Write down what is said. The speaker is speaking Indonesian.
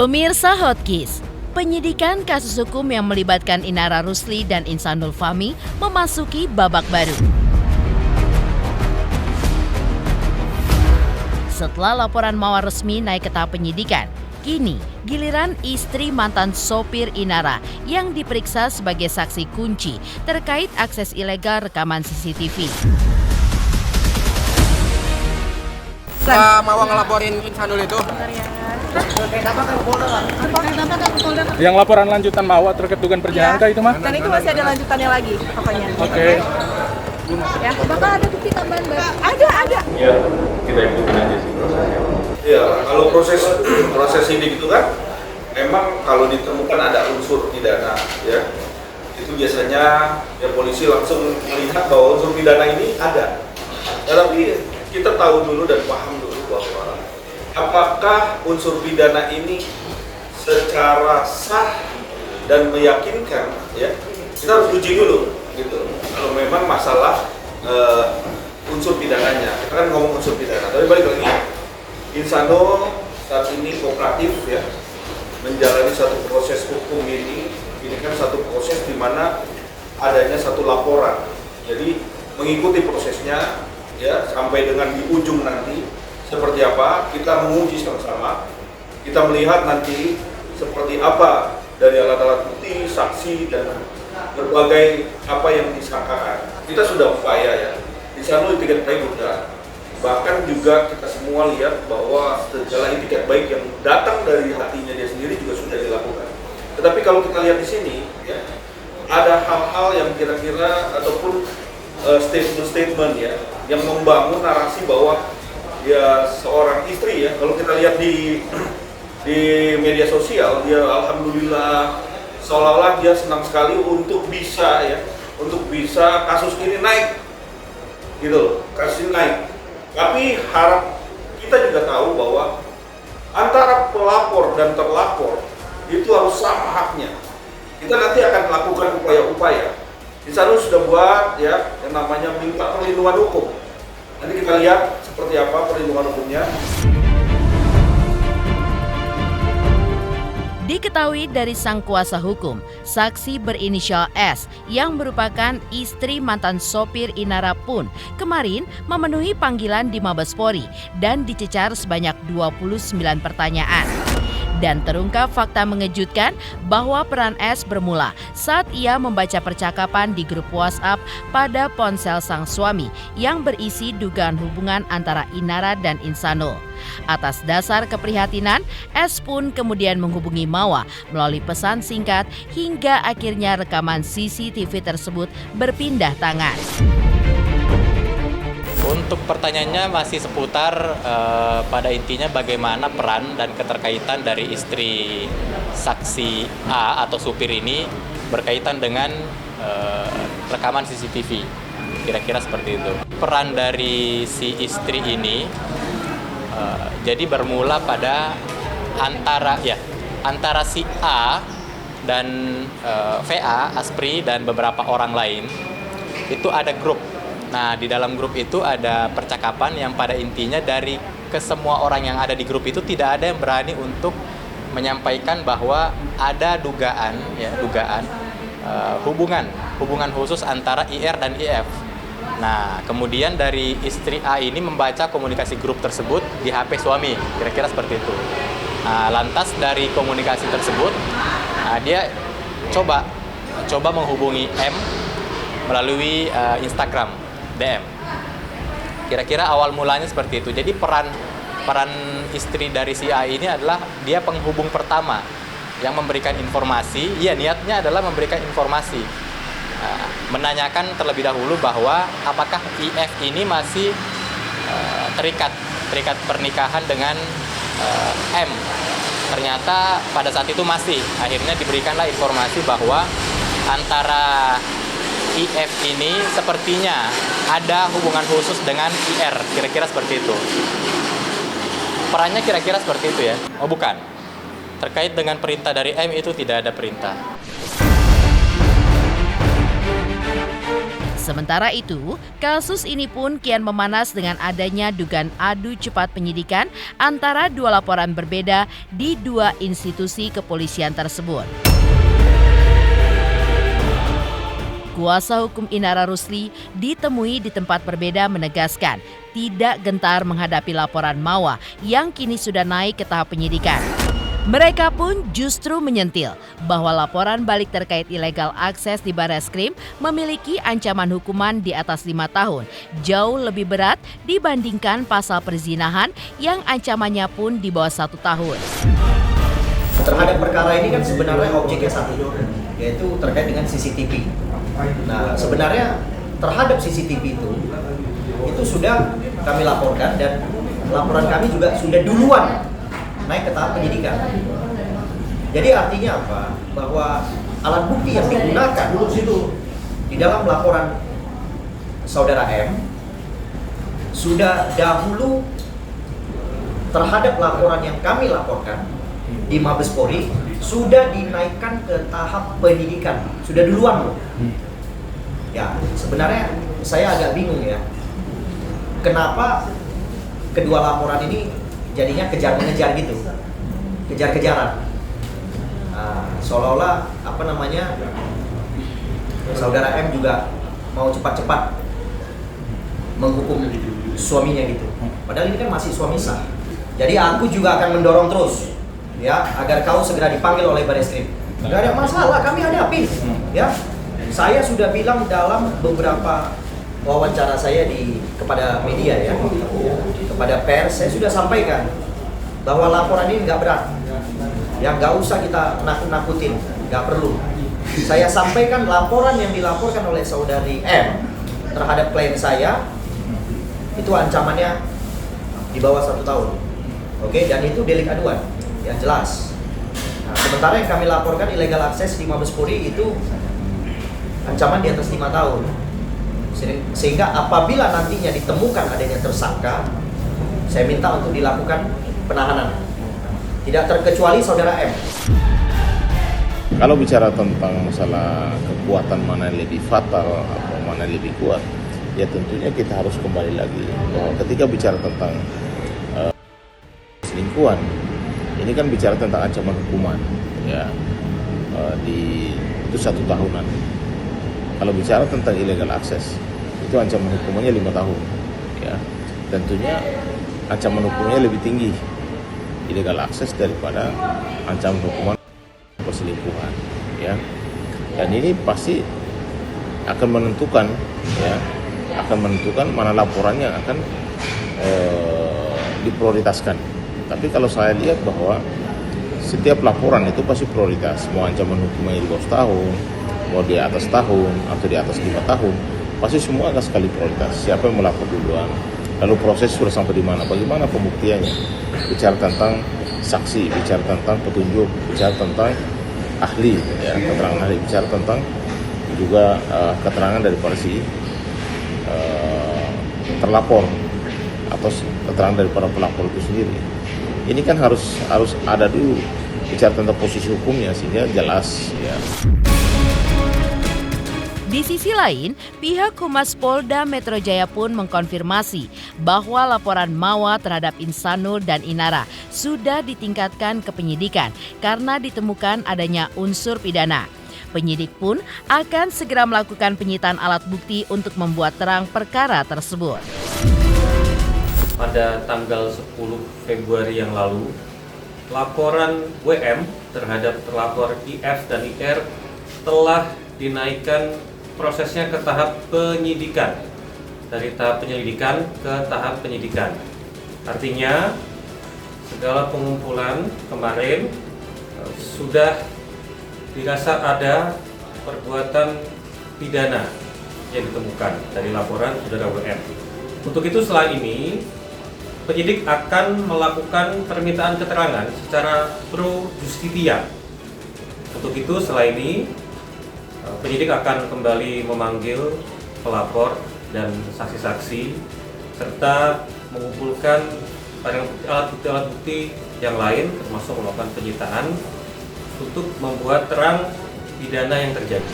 Pemirsa Hotkeys, penyidikan kasus hukum yang melibatkan Inara Rusli dan Insanul Fahmi memasuki babak baru. Setelah laporan Mawar resmi naik ke tahap penyidikan, kini giliran istri mantan sopir Inara yang diperiksa sebagai saksi kunci terkait akses ilegal rekaman CCTV. Pak Mawar ngelaporin Insanul itu? Yang laporan lanjutan Mawar terkait dugaan perjangka itu mah? Dan itu masih ada lanjutannya lagi pokoknya. Oke. Ya, apakah ada bukti tambahan baru? Ada. Ya, kita ikutin aja sih prosesnya. Ya, kalau proses ini gitu kan, memang kalau ditemukan ada unsur pidana, ya, itu biasanya ya polisi langsung melihat bahwa unsur pidana ini ada. Tetapi kita tahu dulu dan paham dulu bahwa apakah unsur pidana ini secara sah dan meyakinkan, ya, kita harus uji dulu, gitu. Kalau memang masalah unsur pidananya, kita kan ngomong unsur pidana, tapi balik lagi, Insanul saat ini kooperatif, ya, menjalani satu proses hukum ini kan satu proses di mana adanya satu laporan, jadi mengikuti prosesnya, ya, sampai dengan di ujung nanti seperti apa, kita menguji sama-sama, kita melihat nanti seperti apa dari alat-alat bukti, saksi, dan berbagai apa yang disangkakan. Kita sudah upaya, ya, Insanul itikat baik udah, bahkan juga kita semua lihat bahwa segala itikat baik yang datang dari hatinya dia sendiri juga sudah dilakukan. Tetapi kalau kita lihat di sini, ya, ada hal-hal yang kira-kira ataupun statement-statement, ya, yang membangun narasi bahwa dia seorang istri, ya. Kalau kita lihat di media sosial, dia alhamdulillah seolah-olah dia senang sekali untuk bisa, ya, untuk bisa kasus ini naik, gitu loh, kasus ini naik. Tapi kita juga tahu bahwa antara pelapor dan terlapor itu harus sama haknya. Kita nanti akan melakukan upaya-upaya. Insanul sudah buat, ya, yang namanya minta perlindungan hukum. Nanti kita lihat seperti apa perlindungan hukumnya. Diketahui dari sang kuasa hukum, saksi berinisial S yang merupakan istri mantan sopir Inara pun kemarin memenuhi panggilan di Mabespori dan dicecar sebanyak 29 pertanyaan. Dan terungkap fakta mengejutkan bahwa peran S bermula saat ia membaca percakapan di grup WhatsApp pada ponsel sang suami yang berisi dugaan hubungan antara Inara dan Insanul. Atas dasar keprihatinan, S pun kemudian menghubungi Mawar melalui pesan singkat hingga akhirnya rekaman CCTV tersebut berpindah tangan. Untuk pertanyaannya masih seputar pada intinya bagaimana peran dan keterkaitan dari istri saksi A atau supir ini berkaitan dengan rekaman CCTV. Kira-kira seperti itu. Peran dari si istri ini jadi bermula pada antara si A dan VA, Aspri dan beberapa orang lain itu ada grup. Nah, di dalam grup itu ada percakapan yang pada intinya dari kesemua orang yang ada di grup itu tidak ada yang berani untuk menyampaikan bahwa ada dugaan hubungan khusus antara IR dan IF. Nah, kemudian dari istri A ini membaca komunikasi grup tersebut di HP suami, kira-kira seperti itu. Nah, lantas dari komunikasi tersebut, dia coba menghubungi M melalui Instagram DM. Kira-kira awal mulanya seperti itu. Jadi peran istri dari si A ini adalah dia penghubung pertama yang memberikan informasi. Ya, niatnya adalah memberikan informasi, menanyakan terlebih dahulu bahwa apakah IF ini masih terikat pernikahan dengan M. Ternyata pada saat itu masih. Akhirnya diberikanlah informasi bahwa antara IF ini sepertinya ada hubungan khusus dengan IR, kira-kira seperti itu. Perannya kira-kira seperti itu, ya? Oh, bukan. Terkait dengan perintah dari M itu tidak ada perintah. Sementara itu, kasus ini pun kian memanas dengan adanya dugaan adu cepat penyidikan antara dua laporan berbeda di dua institusi kepolisian tersebut. Kuasa hukum Inara Rusli ditemui di tempat berbeda menegaskan tidak gentar menghadapi laporan Mawa yang kini sudah naik ke tahap penyidikan. Mereka pun justru menyentil bahwa laporan balik terkait ilegal akses di Barreskrim memiliki ancaman hukuman di atas 5 tahun, jauh lebih berat dibandingkan pasal perzinahan yang ancamannya pun di bawah 1 tahun. Terhadap perkara ini kan sebenarnya objeknya satu, yaitu terkait dengan CCTV. Nah, sebenarnya terhadap CCTV itu sudah kami laporkan dan laporan kami juga sudah duluan naik ke tahap penyidikan. Jadi artinya apa? Bahwa alat bukti yang digunakan di dalam laporan saudara M sudah dahulu terhadap laporan yang kami laporkan di Mabes Polri sudah dinaikkan ke tahap penyidikan, sudah duluan loh. Ya, sebenarnya saya agak bingung ya. Kenapa kedua laporan ini jadinya kejar-mengejar gitu, kejar-kejaran. Seolah-olah saudara M juga mau cepat-cepat menghukum suaminya gitu. Padahal ini kan masih suami sah. Jadi aku juga akan mendorong terus, ya, agar kau segera dipanggil oleh Barreskrim. Gak ada masalah, kami hadapi, ya. Saya sudah bilang dalam beberapa wawancara saya kepada media ya, kepada pers, saya sudah sampaikan bahwa laporan ini nggak berat, ya nggak usah kita nakut-nakutin, nggak perlu. Saya sampaikan laporan yang dilaporkan oleh saudari M terhadap klien saya itu ancamannya di bawah 1 tahun, oke, dan itu delik aduan, ya jelas. Nah, sementara yang kami laporkan illegal akses di Mabes Polri itu ancaman di atas 5 tahun. Sehingga apabila nantinya ditemukan adanya tersangka, saya minta untuk dilakukan penahanan. Tidak terkecuali saudara M. Kalau bicara tentang masalah kekuatan mana yang lebih fatal atau mana yang lebih kuat, ya tentunya kita harus kembali lagi bahwa ketika bicara tentang selingkuhan, ini kan bicara tentang ancaman hukuman, ya, itu 1 tahunan. Kalau bicara tentang illegal access, itu ancaman hukumannya 5 tahun, ya. Tentunya ancaman hukumannya lebih tinggi illegal access daripada ancaman hukuman perselingkuhan, ya. Dan ini pasti akan menentukan, ya, mana laporannya akan diprioritaskan. Tapi kalau saya lihat bahwa setiap laporan itu pasti prioritas, mau ancaman hukumannya di bawah tahun, mau di atas tahun atau di atas 5 tahun, pasti semua akan sekali prioritas. Siapa yang melapor duluan, lalu proses sudah sampai di mana, bagaimana pembuktiannya, bicara tentang saksi, bicara tentang petunjuk, bicara tentang ahli, ya, keterangan ahli, bicara tentang juga keterangan daripada si terlapor atau keterangan daripada pelapor itu sendiri. Ini kan harus ada dulu bicara tentang posisi hukumnya sehingga jelas, ya. Di sisi lain, pihak Humas Polda Metro Jaya pun mengkonfirmasi bahwa laporan Mawa terhadap Insanul dan Inara sudah ditingkatkan ke penyidikan karena ditemukan adanya unsur pidana. Penyidik pun akan segera melakukan penyitaan alat bukti untuk membuat terang perkara tersebut. Pada tanggal 10 Februari yang lalu, laporan WM terhadap terlapor IF dan IR telah dinaikkan prosesnya ke tahap penyidikan, dari tahap penyelidikan ke tahap penyidikan. Artinya segala pengumpulan kemarin sudah dirasa ada perbuatan pidana yang ditemukan dari laporan saudara WM. Untuk itu setelah ini penyidik akan melakukan permintaan keterangan secara pro justisia. Untuk itu setelah ini penyidik akan kembali memanggil pelapor dan saksi-saksi serta mengumpulkan alat bukti yang lain termasuk melakukan penyitaan untuk membuat terang pidana yang terjadi.